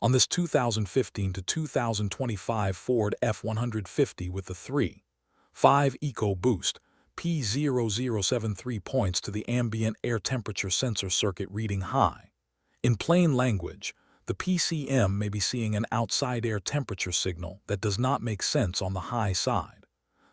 On this 2015 to 2025 Ford F150 with the 3.5 EcoBoost, P0073 points to the ambient air temperature sensor circuit reading high. In plain language, the PCM may be seeing an outside air temperature signal that does not make sense on the high side.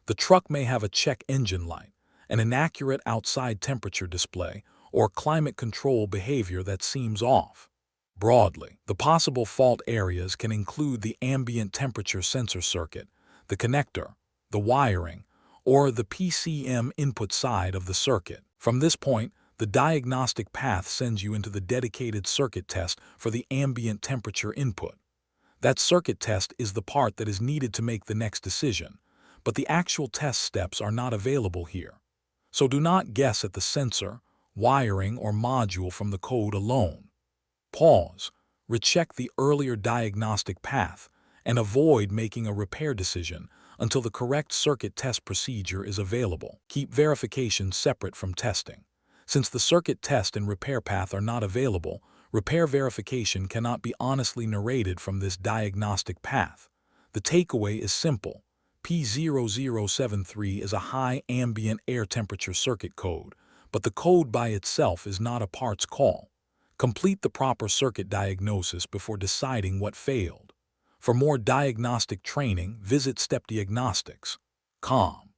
The truck may have a check engine light, an inaccurate outside temperature display, or climate control behavior that seems off. Broadly, the possible fault areas can include the ambient temperature sensor circuit, the connector, the wiring, or the PCM input side of the circuit. From this point, the diagnostic path sends you into the dedicated circuit test for the ambient temperature input. That circuit test is the part that is needed to make the next decision, but the actual test steps are not available here. So do not guess at the sensor, wiring, or module from the code alone. Pause, recheck the earlier diagnostic path, and avoid making a repair decision until the correct circuit test procedure is available. Keep verification separate from testing. Since the circuit test and repair path are not available, repair verification cannot be honestly narrated from this diagnostic path. The takeaway is simple. P0073 is a high ambient air temperature circuit code, but the code by itself is not a parts call. Complete the proper circuit diagnosis before deciding what failed. For more diagnostic training, visit stepdiagnostics.com.